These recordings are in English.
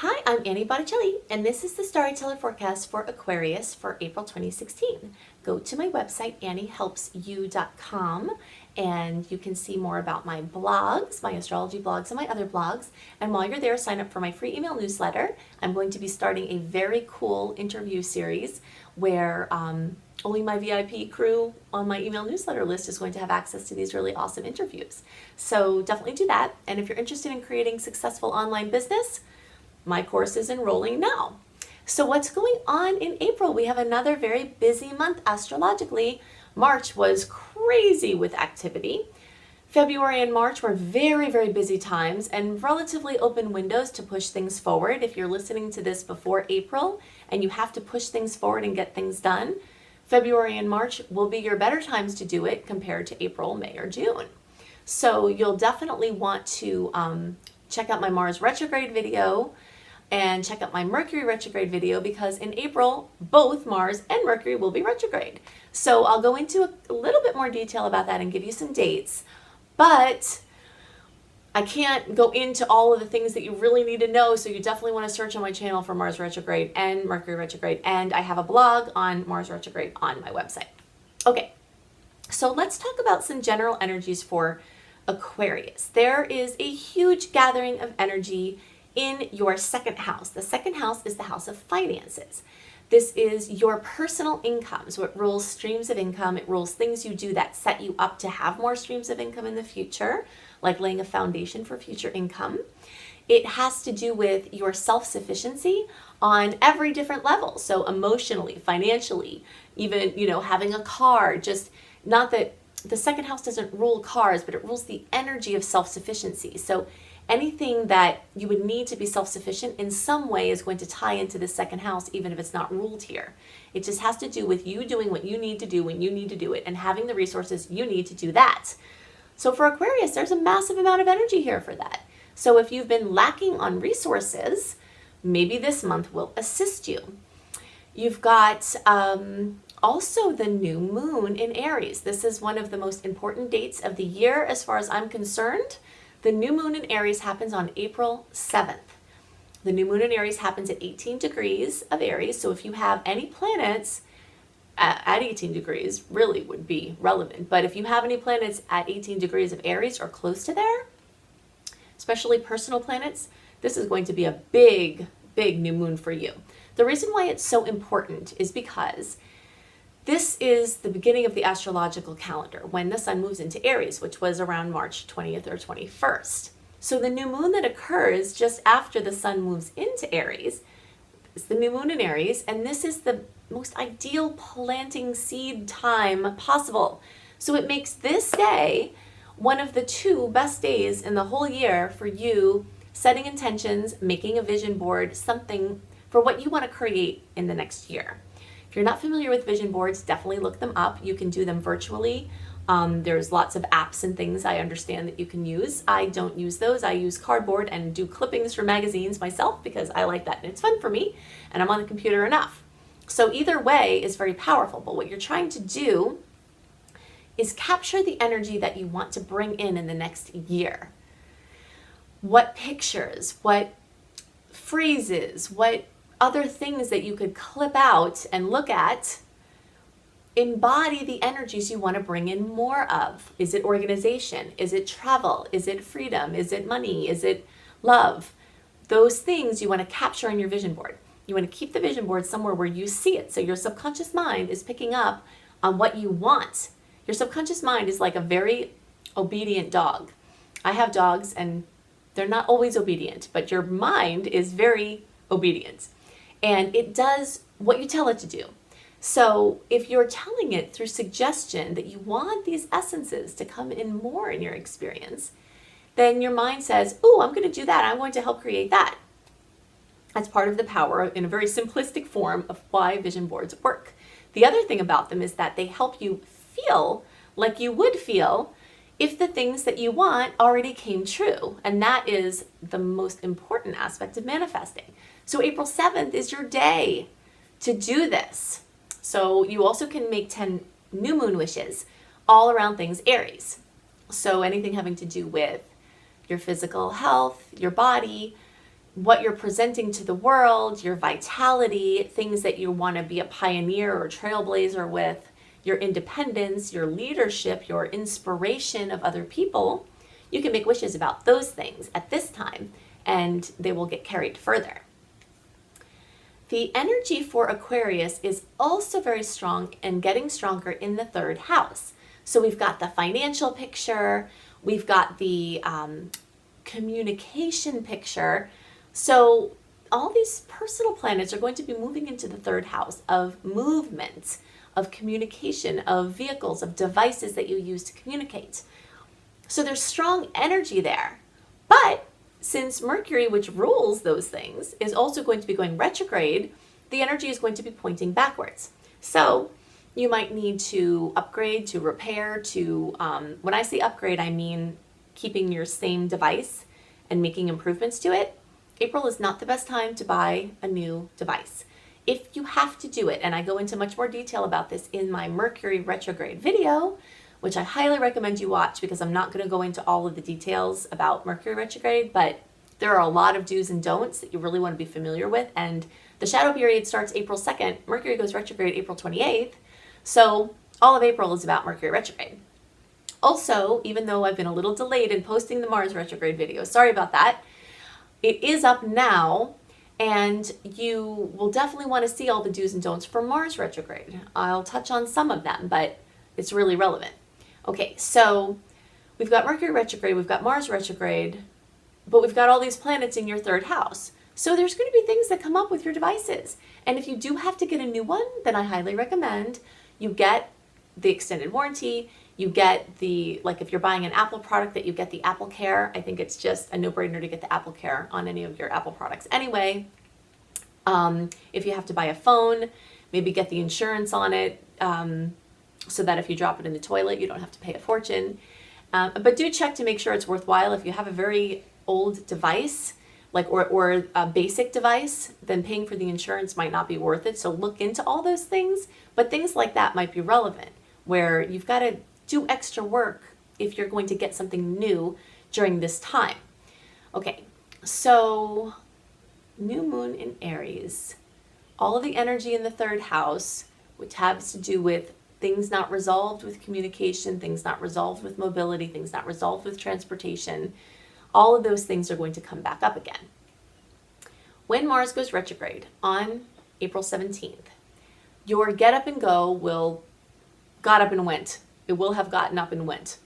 Hi, I'm Annie Botticelli, and this is the Storyteller Forecast for Aquarius for April 2016. Go to my website, anniehelpsyou.com, and you can see more about my blogs, my astrology blogs, and my other blogs. And while you're there, sign up for my free email newsletter. I'm going to be starting a very cool interview series where only my VIP crew on my email newsletter list is going to have access to these really awesome interviews. So definitely do that. And if you're interested in creating successful online business, my course is enrolling now. So what's going on in April? We have another very busy month astrologically. March was crazy with activity. February and March were very, very busy times and relatively open windows to push things forward. If you're listening to this before April and you have to push things forward and get things done, February and March will be your better times to do it compared to April, May, or June. So you'll definitely want to check out my Mars retrograde video and check out my Mercury retrograde video, because in April, both Mars and Mercury will be retrograde. So I'll go into a little bit more detail about that and give you some dates, but I can't go into all of the things that you really need to know, so you definitely want to search on my channel for Mars retrograde and Mercury retrograde, and I have a blog on Mars retrograde on my website. Okay, so let's talk about some general energies for Aquarius. There is a huge gathering of energy in your second house. The second house is the house of finances. This is your personal income. So it rules streams of income. It rules things you do that set you up to have more streams of income in the future, like laying a foundation for future income. It has to do with your self-sufficiency on every different level. So emotionally, financially, even, having a car, just not that the second house doesn't rule cars, but it rules the energy of self-sufficiency. So anything that you would need to be self-sufficient in some way is going to tie into the second house, even if it's not ruled here. It just has to do with you doing what you need to do when you need to do it and having the resources you need to do that. So for Aquarius, there's a massive amount of energy here for that. So if you've been lacking on resources, maybe this month will assist you. You've got also the new moon in Aries. This is one of the most important dates of the year as far as I'm concerned. The new moon in Aries happens on April 7th. The new moon in Aries happens at 18 degrees of Aries. So if you have any planets at 18 degrees, really would be relevant. But if you have any planets at 18 degrees of Aries or close to there, especially personal planets, this is going to be a big, big new moon for you. The reason why it's so important is because this is the beginning of the astrological calendar when the sun moves into Aries, which was around March 20th or 21st. So the new moon that occurs just after the sun moves into Aries is the new moon in Aries, and this is the most ideal planting seed time possible. So it makes this day one of the two best days in the whole year for you setting intentions, making a vision board, something for what you want to create in the next year. If you're not familiar with vision boards, definitely look them up. You can do them virtually. There's lots of apps and things I understand that you can use. I don't use those. I use cardboard and do clippings for magazines myself because I like that and it's fun for me and I'm on the computer enough. So either way is very powerful, but what you're trying to do is capture the energy that you want to bring in the next year. What pictures, what phrases, what other things that you could clip out and look at embody the energies you want to bring in more of. Is it organization? Is it travel? Is it freedom? Is it money? Is it love? Those things you want to capture on your vision board. You want to keep the vision board somewhere where you see it, so your subconscious mind is picking up on what you want. Your subconscious mind is like a very obedient dog. I have dogs and they're not always obedient, but your mind is very obedient. And it does what you tell it to do. So if you're telling it through suggestion that you want these essences to come in more in your experience, then your mind says, oh, I'm going to do that. I'm going to help create that. That's part of the power in a very simplistic form of why vision boards work. The other thing about them is that they help you feel like you would feel if the things that you want already came true. And that is the most important aspect of manifesting. So April 7th is your day to do this. So you also can make 10 new moon wishes all around things Aries. So anything having to do with your physical health, your body, what you're presenting to the world, your vitality, things that you want to be a pioneer or trailblazer with, your independence, your leadership, your inspiration of other people, you can make wishes about those things at this time, and they will get carried further. The energy for Aquarius is also very strong and getting stronger in the third house. So we've got the financial picture, we've got the communication picture. So all these personal planets are going to be moving into the third house of movement, of communication, of vehicles, of devices that you use to communicate. So there's strong energy there. But since Mercury, which rules those things, is also going to be going retrograde, the energy is going to be pointing backwards. So you might need to upgrade, to repair, to, when I say upgrade, I mean keeping your same device and making improvements to it. April is not the best time to buy a new device. If you have to do it, and I go into much more detail about this in my Mercury retrograde video, which I highly recommend you watch because I'm not going to go into all of the details about Mercury retrograde, but there are a lot of do's and don'ts that you really want to be familiar with. And the shadow period starts April 2nd. Mercury goes retrograde April 28th. So all of April is about Mercury retrograde. Also, even though I've been a little delayed in posting the Mars retrograde video, sorry about that, it is up now, and you will definitely want to see all the do's and don'ts for Mars retrograde. I'll touch on some of them, but it's really relevant. Okay, so we've got Mercury retrograde, we've got Mars retrograde, but we've got all these planets in your third house. So there's going to be things that come up with your devices. And if you do have to get a new one, then I highly recommend you get the extended warranty, you get the, like if you're buying an Apple product, that you get the Apple Care. I think it's just a no-brainer to get the Apple Care on any of your Apple products anyway. If you have to buy a phone, maybe get the insurance on it, so that if you drop it in the toilet, you don't have to pay a fortune. But do check to make sure it's worthwhile. If you have a very old device, like or a basic device, then paying for the insurance might not be worth it. So look into all those things. But things like that might be relevant, where you've got to do extra work if you're going to get something new during this time. Okay, so new moon in Aries. All of the energy in the third house, which has to do with things not resolved with communication, things not resolved with mobility, things not resolved with transportation, all of those things are going to come back up again. When Mars goes retrograde on April 17th, your get up and go got up and went. It will have gotten up and went.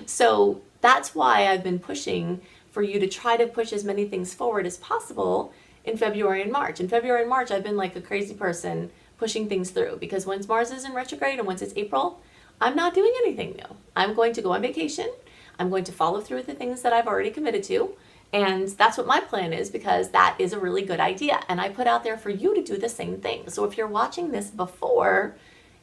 So that's why I've been pushing for you to try to push as many things forward as possible in February and March. In February and March, I've been like a crazy person pushing things through, because once Mars is in retrograde and once it's April, I'm not doing anything new. I'm going to go on vacation. I'm going to follow through with the things that I've already committed to. And that's what my plan is, because that is a really good idea. And I put out there for you to do the same thing. So if you're watching this before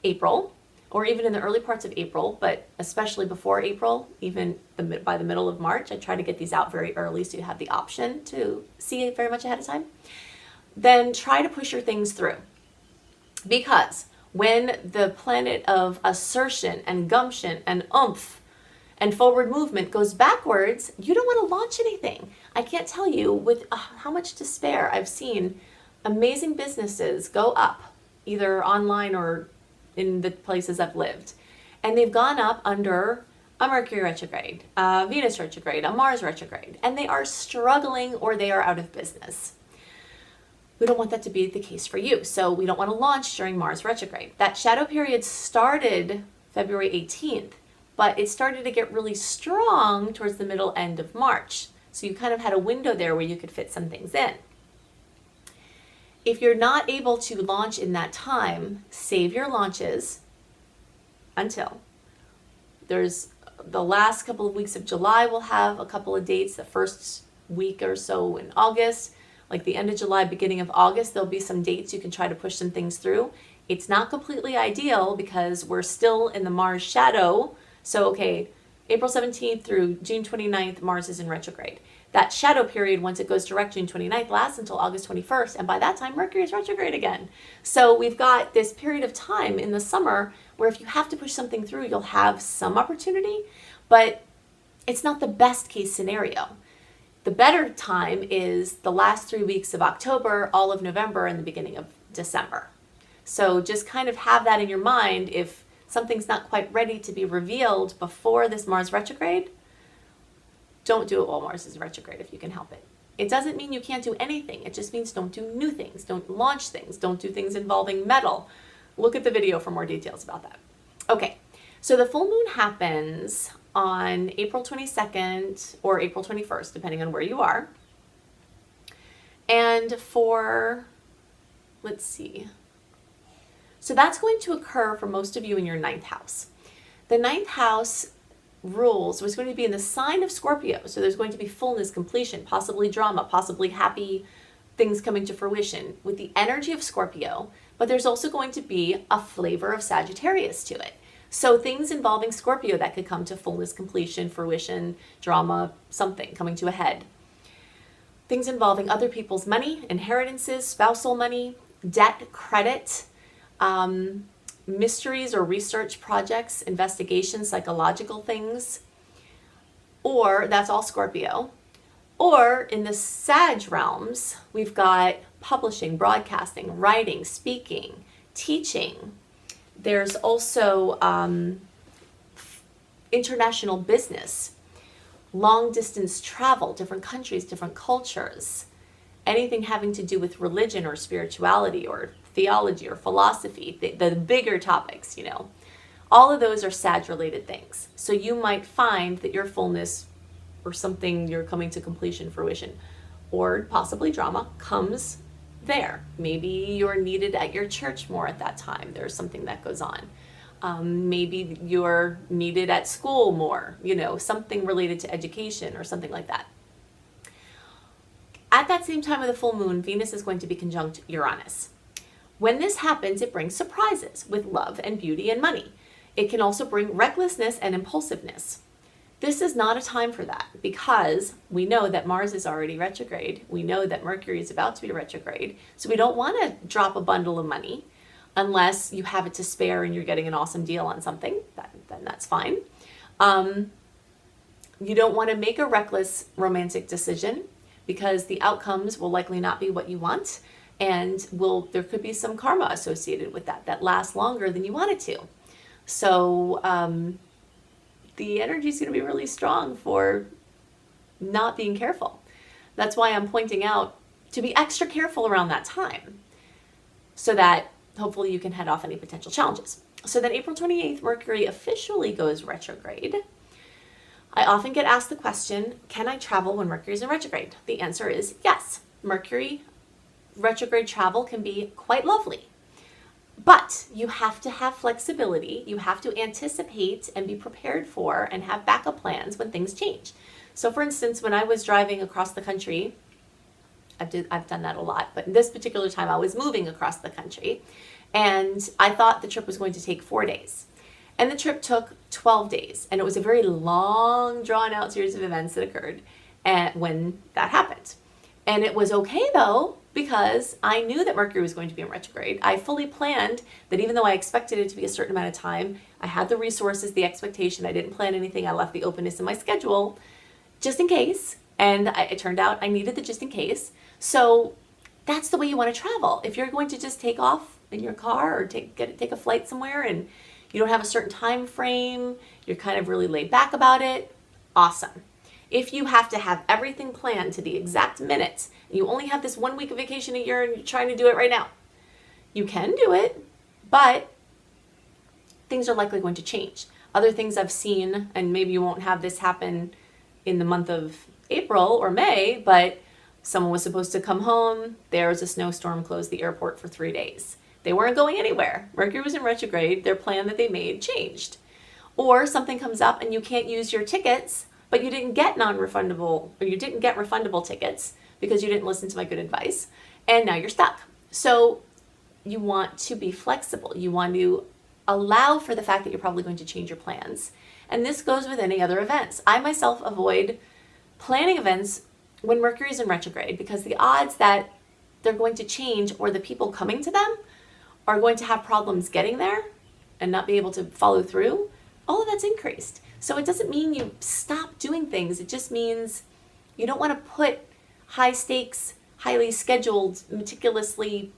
April, or even in the early parts of April, but especially before April, even by the middle of March, I try to get these out very early so you have the option to see it very much ahead of time, then try to push your things through. Because when the planet of assertion and gumption and oomph and forward movement goes backwards, you don't want to launch anything. I can't tell you with how much despair I've seen amazing businesses go up, either online or in the places I've lived. And they've gone up under a Mercury retrograde, a Venus retrograde, a Mars retrograde, and they are struggling or they are out of business. We don't want that to be the case for you. So we don't want to launch during Mars retrograde. That shadow period started February 18th, but it started to get really strong towards the middle end of March. So you kind of had a window there where you could fit some things in. If you're not able to launch in that time, save your launches until there's the last couple of weeks of July. We'll have a couple of dates, the first week or so in August, like the end of July, beginning of August, there'll be some dates you can try to push some things through. It's not completely ideal because we're still in the Mars shadow. So, okay, April 17th through June 29th, Mars is in retrograde. That shadow period, once it goes direct June 29th, lasts until August 21st. And by that time, Mercury is retrograde again. So we've got this period of time in the summer where if you have to push something through, you'll have some opportunity, but it's not the best case scenario. The better time is the last 3 weeks of October, all of November, and the beginning of December. So just kind of have that in your mind. If something's not quite ready to be revealed before this Mars retrograde, don't do it while Mars is retrograde if you can help it. It doesn't mean you can't do anything. It just means don't do new things, don't launch things, don't do things involving metal. Look at the video for more details about that. Okay, so the full moon happens on April 22nd or April 21st, depending on where you are. And for, let's see. So that's going to occur for most of you in your ninth house. The ninth house rules was going to be in the sign of Scorpio. So there's going to be fullness, completion, possibly drama, possibly happy things coming to fruition with the energy of Scorpio. But there's also going to be a flavor of Sagittarius to it. So things involving Scorpio that could come to fullness, completion, fruition, drama, something coming to a head. Things involving other people's money, inheritances, spousal money, debt, credit, mysteries or research projects, investigations, psychological things, or that's all Scorpio. Or in the Sag realms, we've got publishing, broadcasting, writing, speaking, teaching. There's also international business, long distance travel, different countries, different cultures, anything having to do with religion or spirituality or theology or philosophy, the bigger topics, you know. All of those are Sag related things. So you might find that your fullness or something you're coming to completion, fruition, or possibly drama comes there. Maybe you're needed at your church more at that time. There's something that goes on. Maybe you're needed at school more, you know, something related to education or something like that. At that same time of the full moon, Venus is going to be conjunct Uranus. When this happens, it brings surprises with love and beauty and money. It can also bring recklessness and impulsiveness. This is not a time for that because we know that Mars is already retrograde. We know that Mercury is about to be retrograde. So we don't want to drop a bundle of money unless you have it to spare and you're getting an awesome deal on something. Then that's fine. You don't want to make a reckless romantic decision because the outcomes will likely not be what you want. And there could be some karma associated with that lasts longer than you want it to. So the energy is going to be really strong for not being careful. That's why I'm pointing out to be extra careful around that time so that hopefully you can head off any potential challenges. So then April 28th, Mercury officially goes retrograde. I often get asked the question, can I travel when Mercury is in retrograde? The answer is yes. Mercury retrograde travel can be quite lovely. But you have to have flexibility. You have to anticipate and be prepared for and have backup plans when things change. So for instance, when I was driving across the country, I've done that a lot, but this particular time I was moving across the country and I thought the trip was going to take 4 days. And the trip took 12 days. And it was a very long, drawn out series of events that occurred when that happened. And it was okay though, because I knew that Mercury was going to be in retrograde. I fully planned that even though I expected it to be a certain amount of time, I had the resources, the expectation. I didn't plan anything. I left the openness in my schedule just in case. And it turned out I needed the just in case. So that's the way you want to travel. If you're going to just take off in your car or take a flight somewhere and you don't have a certain time frame, you're kind of really laid back about it, awesome. If you have to have everything planned to the exact minute, and you only have this 1 week of vacation a year and you're trying to do it right now, you can do it, but things are likely going to change. Other things I've seen, and maybe you won't have this happen in the month of April or May, but someone was supposed to come home, there was a snowstorm, closed the airport for 3 days. They weren't going anywhere. Mercury was in retrograde. Their plan that they made changed. Or something comes up and you can't use your tickets, but you didn't get non-refundable, or you didn't get refundable tickets because you didn't listen to my good advice, and now you're stuck. So you want to be flexible. You want to allow for the fact that you're probably going to change your plans. And this goes with any other events. I myself avoid planning events when Mercury is in retrograde because the odds that they're going to change or the people coming to them are going to have problems getting there and not be able to follow through, all of that's increased. So it doesn't mean you stop doing things. It just means You don't want to put high stakes, highly scheduled, meticulously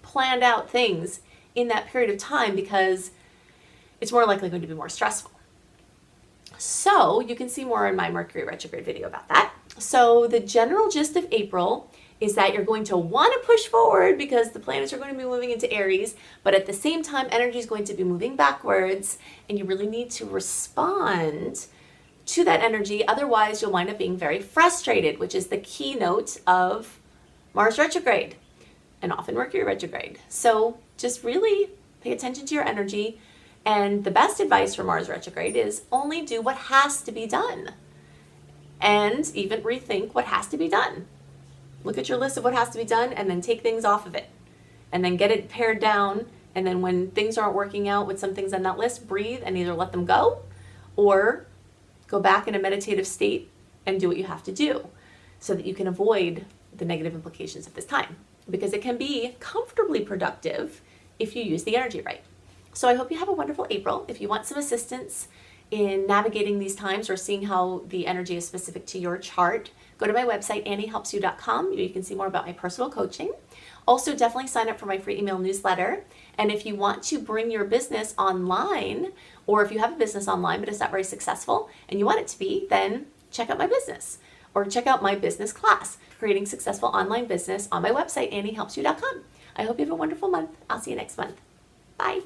planned out things in that period of time because it's more likely going to be more stressful. So you can see more in my Mercury retrograde video about that. So the general gist of April is that you're going to want to push forward because the planets are going to be moving into Aries, but at the same time, energy is going to be moving backwards, and you really need to respond to that energy. Otherwise, you'll wind up being very frustrated, which is the keynote of Mars retrograde and often Mercury retrograde. So just really pay attention to your energy. And the best advice for Mars retrograde is only do what has to be done, and even rethink what has to be done. Look at your list of what has to be done and then take things off of it, and then get it pared down. And then when things aren't working out with some things on that list, breathe and either let them go or go back in a meditative state and do what you have to do so that you can avoid the negative implications of this time, because it can be comfortably productive if you use the energy right. So I hope you have a wonderful April. If you want some assistance in navigating these times or seeing how the energy is specific to your chart, go to my website, anniehelpsyou.com. You can see more about my personal coaching. Also, definitely sign up for my free email newsletter. And if you want to bring your business online, or if you have a business online but it's not very successful and you want it to be, then check out my business or check out my business class, Creating Successful Online Business, on my website, anniehelpsyou.com. I hope you have a wonderful month. I'll see you next month. Bye.